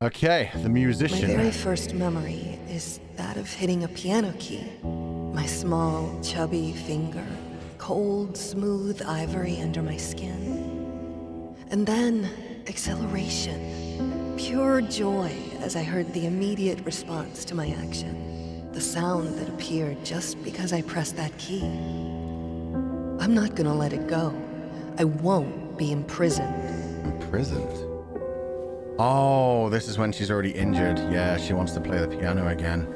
Okay, the musician. My very first memory is that of hitting a piano key. My small, chubby finger, cold, smooth ivory under my skin. And then, acceleration. Pure joy as I heard the immediate response to my action. The sound that appeared just because I pressed that key. I'm not gonna let it go. I won't be imprisoned. Imprisoned? Oh, this is when she's already injured. Yeah, she wants to play the piano again.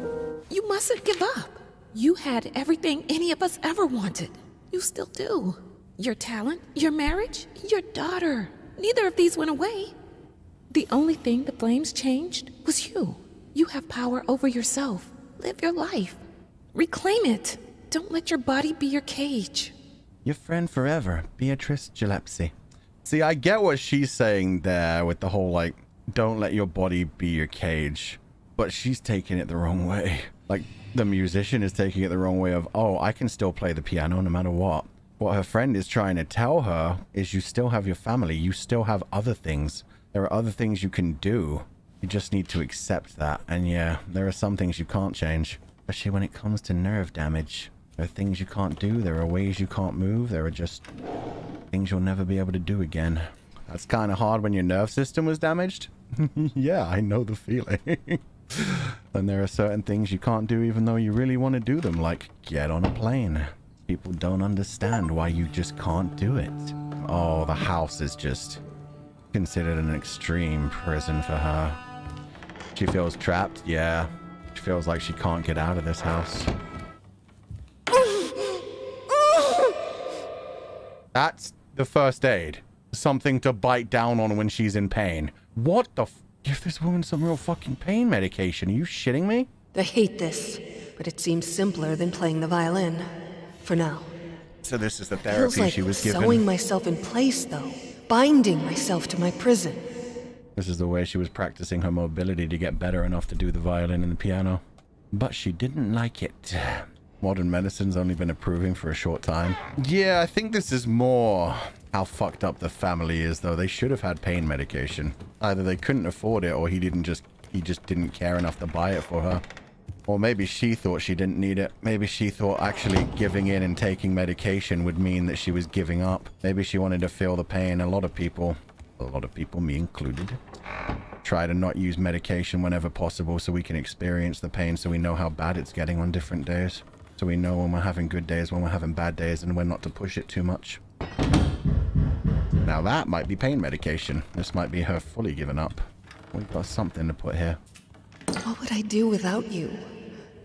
You mustn't give up. You had everything any of us ever wanted. You still do. Your talent, your marriage, your daughter. Neither of these went away. The only thing the flames changed was you. You have power over yourself. Live your life. Reclaim it. Don't let your body be your cage. Your friend forever, Beatrice Gillespie. See, I get what she's saying there with the whole, like, don't let your body be your cage. But she's taking it the wrong way. Like, the musician is taking it the wrong way of, oh, I can still play the piano no matter what. What her friend is trying to tell her is you still have your family. You still have other things. There are other things you can do. You just need to accept that. And yeah, there are some things you can't change. Especially when it comes to nerve damage. There are things you can't do. There are ways you can't move. There are just things you'll never be able to do again. That's kind of hard when your nerve system was damaged. Yeah, I know the feeling. And there are certain things you can't do even though you really want to do them, like get on a plane. People don't understand why you just can't do it. Oh, the house is just considered an extreme prison for her. She feels trapped, yeah. She feels like she can't get out of this house. That's the first aid. Something to bite down on when she's in pain. What the f— give this woman some real fucking pain medication. Are you shitting me? I hate this, but it seems simpler than playing the violin. For now. So this is the Feels therapy like she was given. sewing myself in place, though. Binding myself to my prison. This is the way she was practicing her mobility to get better enough to do the violin and the piano. But she didn't like it. Modern medicine's only been improving for a short time. Yeah, I think this is more how fucked up the family is, though. They should have had pain medication. Either they couldn't afford it, or he just didn't care enough to buy it for her. Or maybe she thought she didn't need it. Maybe she thought actually giving in and taking medication would mean that she was giving up. Maybe she wanted to feel the pain. A lot of people, me included, try to not use medication whenever possible so we can experience the pain, so we know how bad it's getting on different days. So we know when we're having good days, when we're having bad days, and when not to push it too much. Now that might be pain medication. This might be her fully giving up. We've got something to put here. What would I do without you?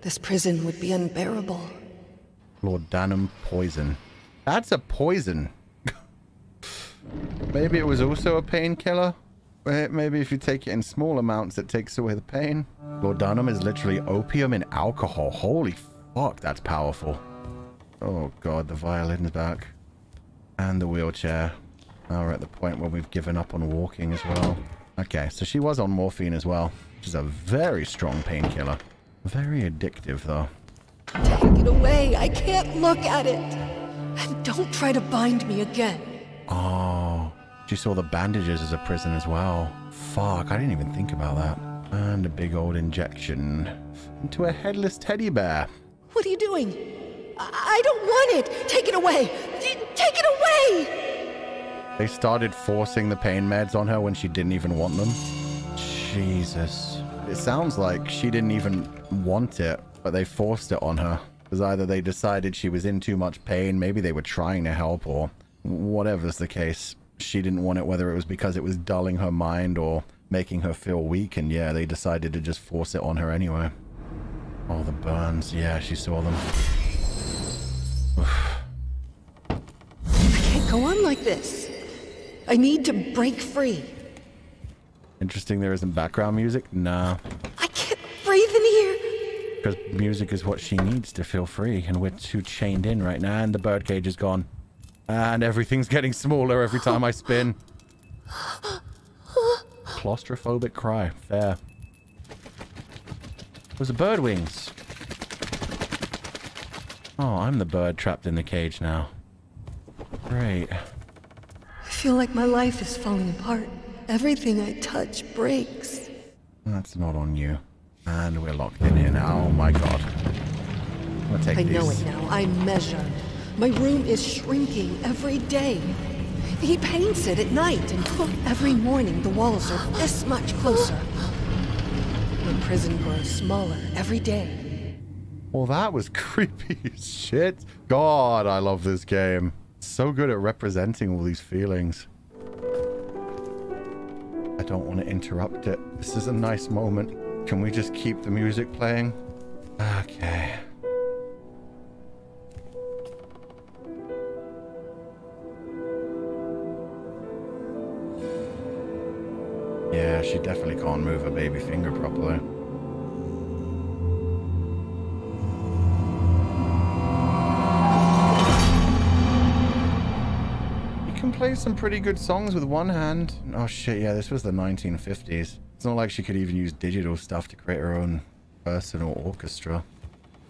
This prison would be unbearable. Laudanum poison. That's a poison. Maybe it was also a painkiller. Maybe if you take it in small amounts, it takes away the pain. Laudanum is literally opium in alcohol. Holy fuck, that's powerful. Oh god, the violin's back. And the wheelchair. Now we're at the point where we've given up on walking as well. Okay, so she was on morphine as well, which is a very strong painkiller. Very addictive, though. Take it away. I can't look at it. And don't try to bind me again. Oh, she saw the bandages as a prison as well. Fuck, I didn't even think about that. And a big old injection into a headless teddy bear. What are you doing? I don't want it. Take it away. Take it away. They started forcing the pain meds on her when she didn't even want them. Jesus. It sounds like she didn't even want it, but they forced it on her. Because either they decided she was in too much pain, maybe they were trying to help, or whatever's the case. She didn't want it, whether it was because it was dulling her mind or making her feel weak, and yeah, they decided to just force it on her anyway. Oh, the burns. Yeah, she saw them. I can't go on like this. I need to break free. Interesting there isn't background music? Nah. I can't breathe in here. Because music is what she needs to feel free, and we're too chained in right now, and the birdcage is gone. And everything's getting smaller every time I spin. Claustrophobic cry. Fair. Those are bird wings. Oh, I'm the bird trapped in the cage now. Great. I feel like my life is falling apart. Everything I touch breaks. That's not on you. And we're locked in here now. Oh my god. I'm gonna take I these. know it now. I measure. My room is shrinking every day. He paints it at night, and every morning the walls are this much closer. The prison grows smaller every day. Well, that was creepy as shit. God, I love this game. So good at representing all these feelings. I don't want to interrupt it. This is a nice moment. Can we just keep the music playing? Okay. Yeah, she definitely can't move her baby finger properly. You can play some pretty good songs with one hand. Oh shit, yeah, this was the 1950s. It's not like she could even use digital stuff to create her own personal orchestra.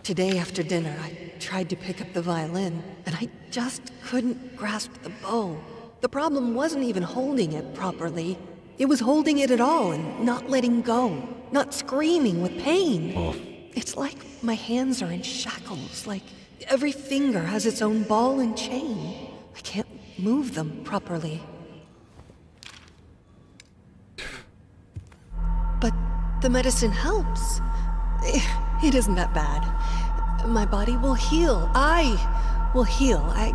Today after dinner, I tried to pick up the violin, and I just couldn't grasp the bow. The problem wasn't even holding it properly. It was holding it at all and not letting go, not screaming with pain. Oh. It's like my hands are in shackles, like every finger has its own ball and chain. I can't move them properly. But the medicine helps. It isn't that bad. My body will heal. I will heal. I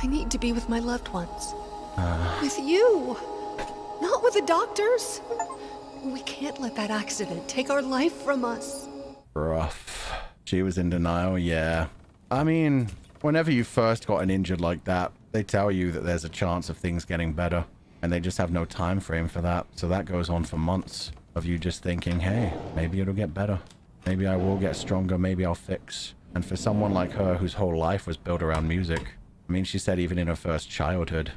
need to be with my loved ones. With you. Not with the doctors. We can't let that accident take our life from us. Rough. She was in denial, yeah. I mean, whenever you first got an injured like that, they tell you that there's a chance of things getting better, and they just have no time frame for that. So that goes on for months of you just thinking, hey, maybe it'll get better. Maybe I will get stronger, maybe I'll fix. And for someone like her whose whole life was built around music, I mean, she said even in her first childhood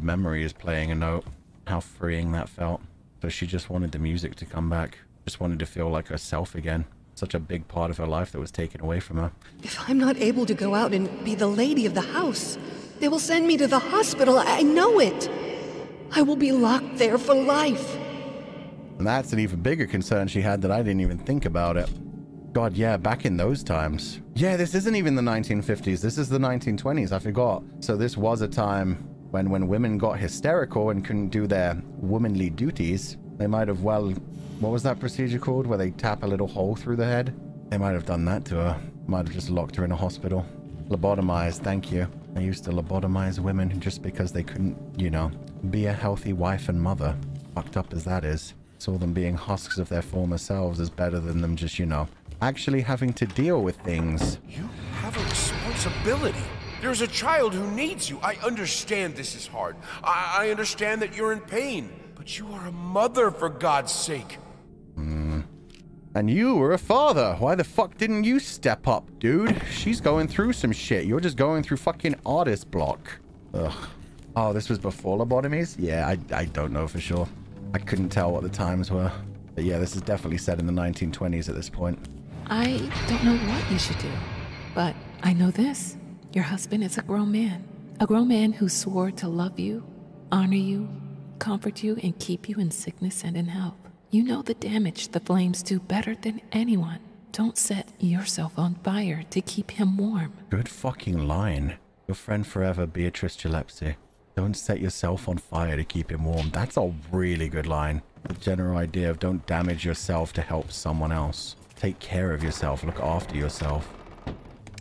memory is playing a note. How freeing that felt. So she just wanted the music to come back. Just wanted to feel like herself again. Such a big part of her life that was taken away from her. If I'm not able to go out and be the lady of the house, they will send me to the hospital. I know it. I will be locked there for life. And that's an even bigger concern she had that I didn't even think about it. God, yeah, back in those times. Yeah, this isn't even the 1950s. This is the 1920s. I forgot. So this was a time when women got hysterical and couldn't do their womanly duties. They might have, well, what was that procedure called? Where they tap a little hole through the head? They might have done that to her. Might have just locked her in a hospital. Lobotomized, thank you. I used to lobotomize women just because they couldn't, you know, be a healthy wife and mother. Fucked up as that is. Saw them being husks of their former selves as better than them just, you know, actually having to deal with things. You have a responsibility. There's a child who needs you. I understand this is hard. I understand that you're in pain. But you are a mother, for God's sake. And you were a father. Why the fuck didn't you step up, dude? She's going through some shit. You're just going through fucking artist block. Ugh. Oh, this was before lobotomies? Yeah, I don't know for sure. I couldn't tell what the times were. But yeah, this is definitely set in the 1920s at this point. I don't know what you should do, but I know this. Your husband is a grown man who swore to love you, honor you, comfort you, and keep you in sickness and in health. You know the damage the flames do better than anyone. Don't set yourself on fire to keep him warm. Good fucking line. Your friend forever, Beatrice Gillespie. Don't set yourself on fire to keep him warm. That's a really good line. The general idea of don't damage yourself to help someone else. Take care of yourself. Look after yourself.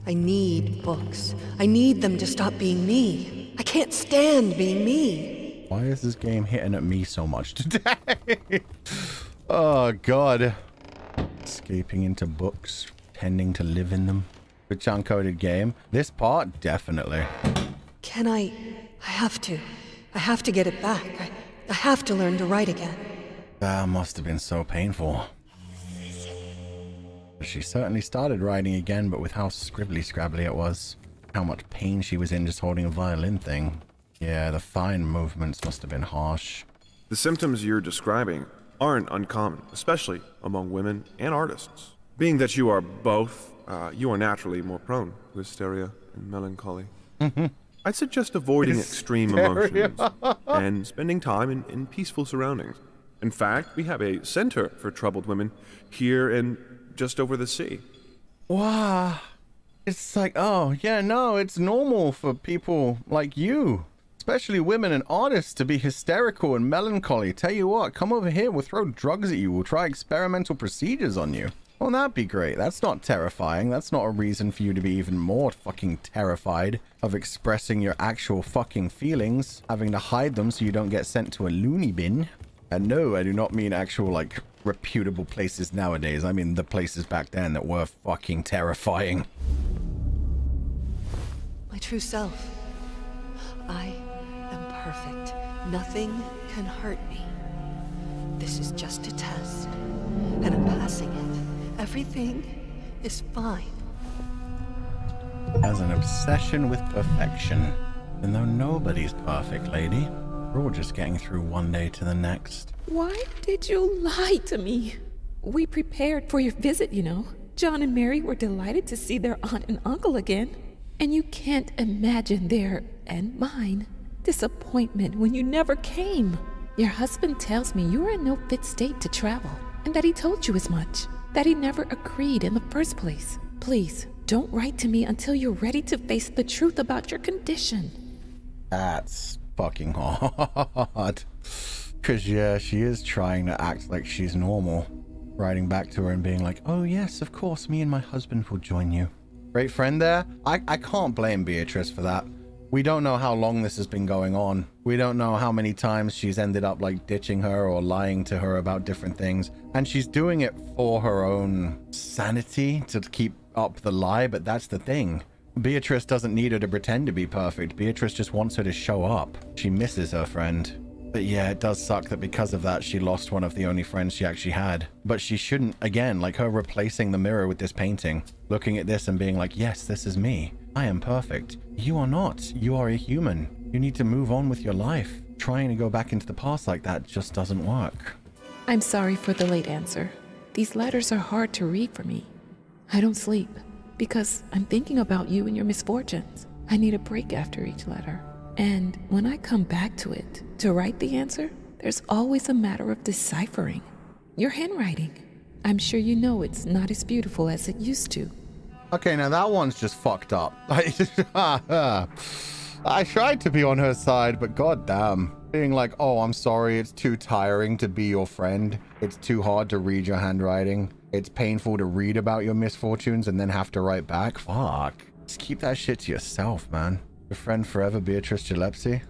I need books. I need them to stop being me. I can't stand being me. Why is this game hitting at me so much today? Oh, God. Escaping into books, tending to live in them. Good uncoded game. This part, definitely. Can I have to. I have to get it back. I have to learn to write again. That must have been so painful. She certainly started writing again, but with how scribbly-scrabbly it was. How much pain she was in just holding a violin thing. Yeah, the fine movements must have been harsh. The symptoms you're describing aren't uncommon, especially among women and artists. Being that you are both, you are naturally more prone to hysteria and melancholy. I'd suggest avoiding extreme emotions and spending time in peaceful surroundings. In fact, we have a center for troubled women here and just over the sea. Wow. It's like, oh, yeah, no, it's normal for people like you, especially women and artists, to be hysterical and melancholy. Tell you what, come over here, we'll throw drugs at you, we'll try experimental procedures on you. Well, that'd be great. That's not terrifying. That's not a reason for you to be even more fucking terrified of expressing your actual fucking feelings, having to hide them so you don't get sent to a loony bin. And no, I do not mean actual, like, reputable places nowadays. I mean the places back then that were fucking terrifying. My true self. I am perfect. Nothing can hurt me. This is just a test, and I'm passing it. Everything is fine. Has an obsession with perfection. And though nobody's perfect, lady, we're all just getting through one day to the next. Why did you lie to me? We prepared for your visit, you know. John and Mary were delighted to see their aunt and uncle again. And you can't imagine their, and mine, disappointment when you never came. Your husband tells me you are in no fit state to travel, and that he told you as much, that he never agreed in the first place. Please, don't write to me until you're ready to face the truth about your condition. That's fucking hard. Because, yeah, she is trying to act like she's normal. Writing back to her and being like, oh, yes, of course, me and my husband will join you. Great friend there. I can't blame Beatrice for that. We don't know how long this has been going on. We don't know how many times she's ended up, like, ditching her or lying to her about different things. And she's doing it for her own sanity, to keep up the lie, but that's the thing. Beatrice doesn't need her to pretend to be perfect. Beatrice just wants her to show up. She misses her friend. But yeah, it does suck that because of that, she lost one of the only friends she actually had. But she shouldn't, again, like her replacing the mirror with this painting, looking at this and being like, yes, this is me. I am perfect. You are not. You are a human. You need to move on with your life. Trying to go back into the past like that just doesn't work. I'm sorry for the late answer. These letters are hard to read for me. I don't sleep because I'm thinking about you and your misfortunes. I need a break after each letter. And when I come back to it, to write the answer, there's always a matter of deciphering. Your handwriting. I'm sure you know it's not as beautiful as it used to. Okay, now that one's just fucked up. I tried to be on her side, but goddamn. Being like, oh, I'm sorry, it's too tiring to be your friend. It's too hard to read your handwriting. It's painful to read about your misfortunes and then have to write back. Fuck. Just keep that shit to yourself, man. Your friend forever, Beatrice Gillespie.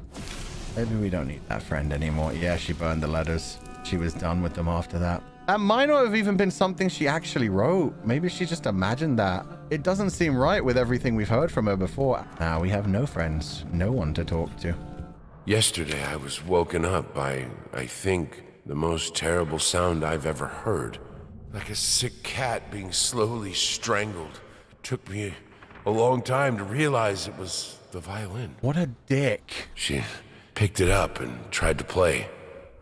Maybe we don't need that friend anymore. Yeah, she burned the letters. She was done with them after that. That might not have even been something she actually wrote. Maybe she just imagined that. It doesn't seem right with everything we've heard from her before. Now we have no friends, no one to talk to. Yesterday I was woken up by, I think, the most terrible sound I've ever heard. Like a sick cat being slowly strangled. It took me a long time to realize it was the violin. What a dick. She picked it up and tried to play.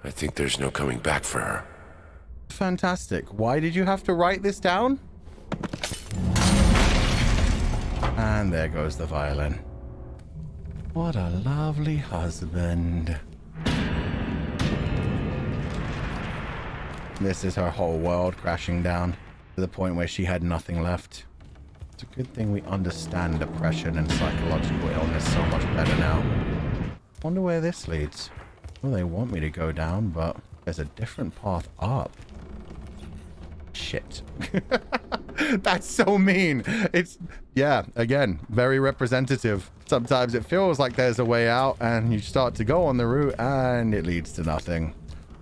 I think there's no coming back for her. Fantastic. Why did you have to write this down? And there goes the violin. What a lovely husband. This is her whole world crashing down to the point where she had nothing left. It's a good thing we understand depression and psychological illness so much better now. Wonder where this leads. Well, they want me to go down, but there's a different path up. Shit. That's so mean. It's, yeah, again, very representative. Sometimes it feels like there's a way out and you start to go on the route and it leads to nothing.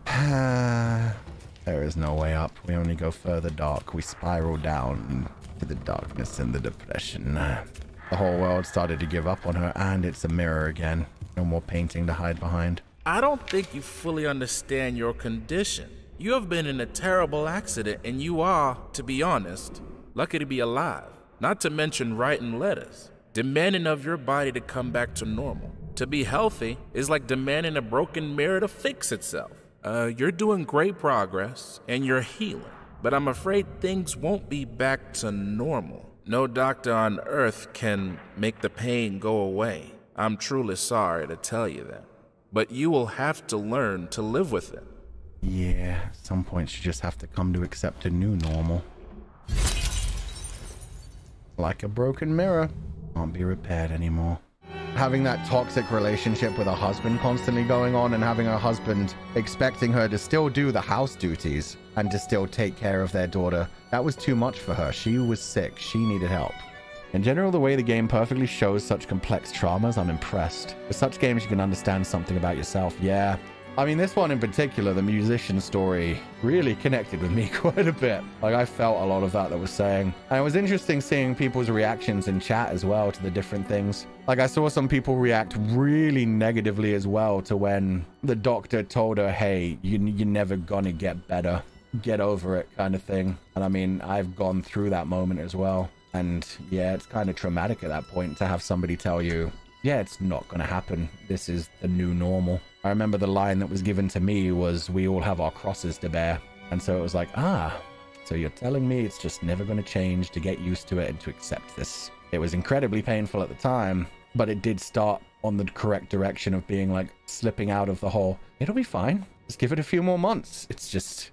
There is no way up. We only go further dark. We spiral down to the darkness and the depression. The whole world started to give up on her and it's a mirror again. No more painting to hide behind. I don't think you fully understand your condition. You have been in a terrible accident and you are, to be honest, lucky to be alive. Not to mention writing letters, demanding of your body to come back to normal. To be healthy is like demanding a broken mirror to fix itself. You're doing great progress and you're healing, but I'm afraid things won't be back to normal. No doctor on earth can make the pain go away. I'm truly sorry to tell you that, but you will have to learn to live with it. yeah, at some point you just have to come to accept a new normal. Like a broken mirror, can't be repaired anymore. Having that toxic relationship with her husband constantly going on, and having her husband expecting her to still do the house duties and to still take care of their daughter, that was too much for her. She was sick. She needed help. In general, the way the game perfectly shows such complex traumas, I'm impressed. With such games, you can understand something about yourself. Yeah. I mean, this one in particular, the musician story, really connected with me quite a bit. Like, I felt a lot of that was saying. And it was interesting seeing people's reactions in chat as well to the different things. Like, I saw some people react really negatively as well to when the doctor told her, hey, you're never gonna get better. Get over it, kind of thing. And I mean, I've gone through that moment as well. And yeah, it's kind of traumatic at that point to have somebody tell you, yeah, it's not going to happen. This is the new normal. I remember the line that was given to me was, we all have our crosses to bear. And so it was like, so you're telling me it's just never going to change, to get used to it and to accept this. It was incredibly painful at the time, but it did start on the correct direction of being like slipping out of the whole, it'll be fine. Just give it a few more months. It's just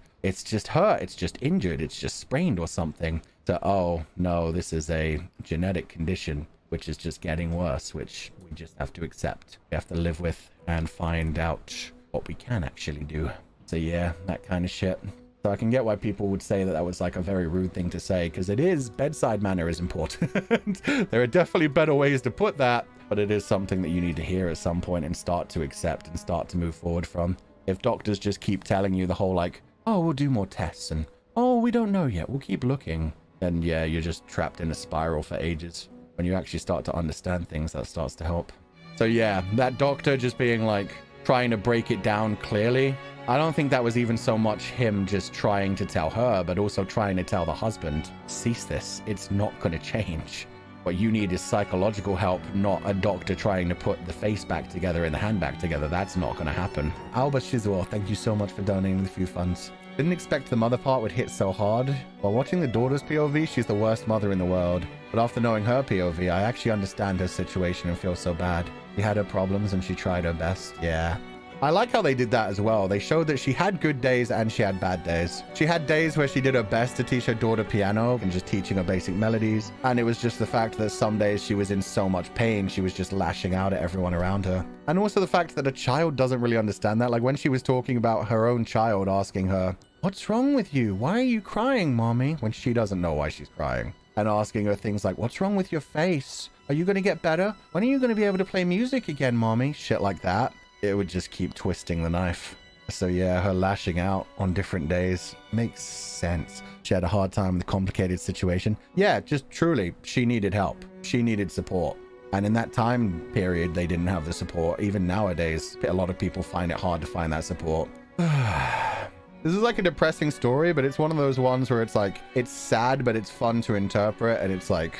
hurt. It's just injured. It's just sprained or something. So, oh no, this is a genetic condition, which is just getting worse, which we just have to accept. We have to live with and find out what we can actually do. So yeah, that kind of shit. So I can get why people would say that that was like a very rude thing to say, because it is, bedside manner is important. There are definitely better ways to put that, but it is something that you need to hear at some point and start to accept and start to move forward from. If doctors just keep telling you the whole like, oh, we'll do more tests and, oh, we don't know yet, we'll keep looking, then yeah, you're just trapped in a spiral for ages. When you actually start to understand things, that starts to help. So yeah, that doctor just being like, trying to break it down clearly, I don't think that was even so much him just trying to tell her, but also trying to tell the husband, cease this, it's not going to change. What you need is psychological help, not a doctor trying to put the face back together and the hand back together. That's not going to happen. Alba Shizuo, thank you so much for donating the few funds. Didn't expect the mother part would hit so hard. While watching the daughter's POV, she's the worst mother in the world. But after knowing her POV, I actually understand her situation and feel so bad. She had her problems and she tried her best. Yeah. I like how they did that as well. They showed that she had good days and she had bad days. She had days where she did her best to teach her daughter piano and just teaching her basic melodies. And it was just the fact that some days she was in so much pain, she was just lashing out at everyone around her. And also the fact that a child doesn't really understand that. Like when she was talking about her own child asking her, what's wrong with you? Why are you crying, mommy? When she doesn't know why she's crying. And asking her things like, what's wrong with your face? Are you going to get better? When are you going to be able to play music again, mommy? Shit like that. It would just keep twisting the knife. So yeah, her lashing out on different days makes sense. She had a hard time with a complicated situation. Yeah, just truly, she needed help. She needed support. And in that time period, they didn't have the support. Even nowadays, a lot of people find it hard to find that support. This is like a depressing story, but it's one of those ones where it's like, it's sad, but it's fun to interpret. And it's like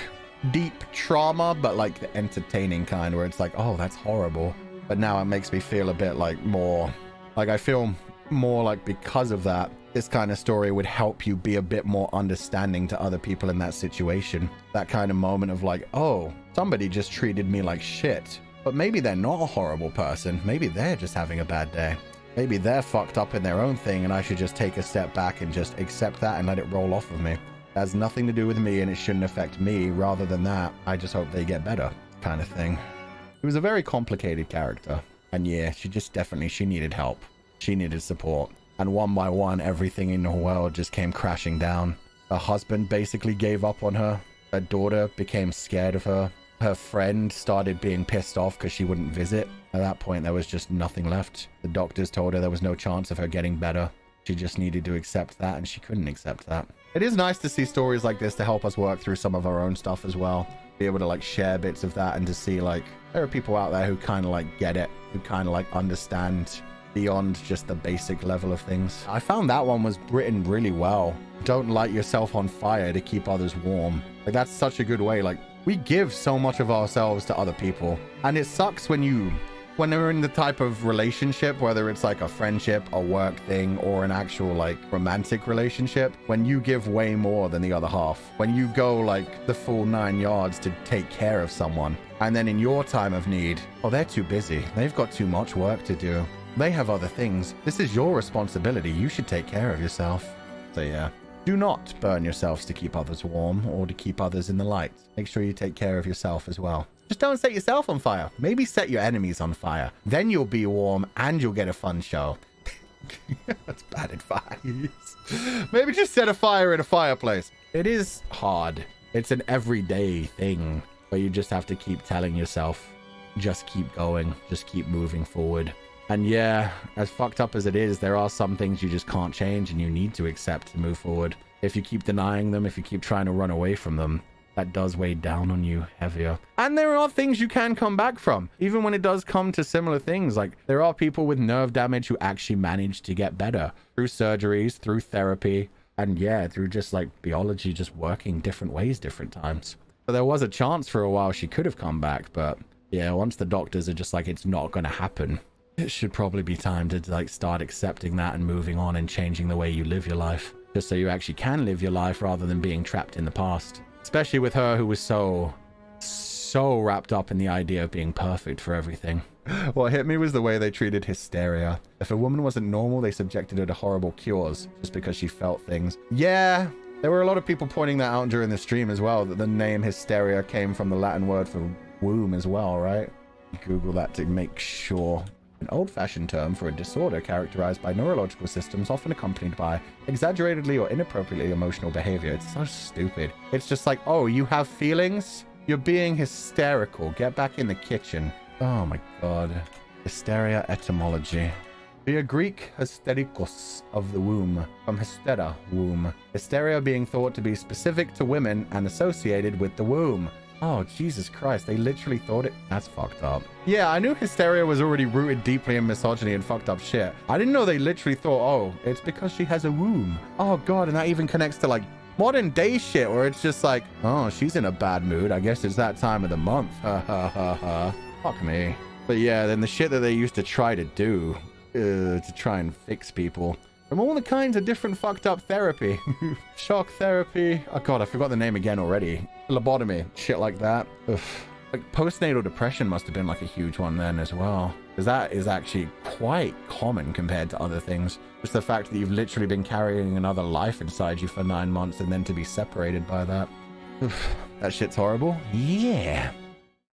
deep trauma, but like the entertaining kind where it's like, oh, that's horrible. But now it makes me feel a bit like more, like I feel more like because of that, this kind of story would help you be a bit more understanding to other people in that situation. That kind of moment of like, oh, somebody just treated me like shit, but maybe they're not a horrible person. Maybe they're just having a bad day. Maybe they're fucked up in their own thing and I should just take a step back and just accept that and let it roll off of me. It has nothing to do with me and it shouldn't affect me. Rather than that, I just hope they get better, kind of thing. He was a very complicated character. And yeah, she needed help. She needed support. And one by one, everything in her world just came crashing down. Her husband basically gave up on her. Her daughter became scared of her. Her friend started being pissed off because she wouldn't visit. At that point, there was just nothing left. The doctors told her there was no chance of her getting better. She just needed to accept that, and she couldn't accept that. It is nice to see stories like this to help us work through some of our own stuff as well. Be able to like share bits of that and to see like there are people out there who kind of like get it, who kind of like understand beyond just the basic level of things. I found that one was written really well. Don't light yourself on fire to keep others warm. Like that's such a good way. Like we give so much of ourselves to other people, and it sucks when they're in the type of relationship, whether it's like a friendship, a work thing, or an actual like romantic relationship, when you give way more than the other half, when you go like the full 9 yards to take care of someone, and then in your time of need, oh, they're too busy. They've got too much work to do. They have other things. This is your responsibility. You should take care of yourself. So yeah. Do not burn yourselves to keep others warm or to keep others in the light. Make sure you take care of yourself as well. Just don't set yourself on fire. Maybe set your enemies on fire. Then you'll be warm and you'll get a fun show. That's bad advice. Maybe just set a fire in a fireplace. It is hard. It's an everyday thing where you just have to keep telling yourself, just keep going, just keep moving forward. And yeah, as fucked up as it is, there are some things you just can't change and you need to accept to move forward. If you keep denying them, if you keep trying to run away from them, that does weigh down on you heavier. And there are things you can come back from, even when it does come to similar things. Like, there are people with nerve damage who actually manage to get better through surgeries, through therapy, and yeah, through just like biology just working different ways, different times. So there was a chance for a while she could have come back, but yeah, once the doctors are just like, it's not going to happen, it should probably be time to like start accepting that and moving on and changing the way you live your life, just so you actually can live your life rather than being trapped in the past. Especially with her, who was so wrapped up in the idea of being perfect for everything. What hit me was the way they treated hysteria. If a woman wasn't normal, they subjected her to horrible cures just because she felt things. Yeah, there were a lot of people pointing that out during the stream as well, that the name hysteria came from the Latin word for womb as well, right? Google that to make sure. An old-fashioned term for a disorder characterized by neurological systems often accompanied by exaggeratedly or inappropriately emotional behavior. It's so stupid. It's just like, oh, you have feelings? You're being hysterical. Get back in the kitchen. Oh my god. Hysteria etymology. Be a Greek hysterikos of the womb, from hystera, womb. Hysteria being thought to be specific to women and associated with the womb. Oh, Jesus Christ, they literally thought it. That's fucked up. Yeah, I knew hysteria was already rooted deeply in misogyny and fucked up shit. I didn't know they literally thought, oh, it's because she has a womb. Oh god, and that even connects to like modern day shit where it's just like, oh, she's in a bad mood. I guess it's that time of the month. Ha ha ha ha. Fuck me. But yeah, then the shit that they used to try to do to try and fix people. From all the kinds of different fucked up therapy. Shock therapy. Oh god, I forgot the name again already. Lobotomy. Shit like that. Ugh. Like postnatal depression must have been like a huge one then as well. Because that is actually quite common compared to other things. Just the fact that you've literally been carrying another life inside you for 9 months and then to be separated by that. Oof. That shit's horrible. Yeah.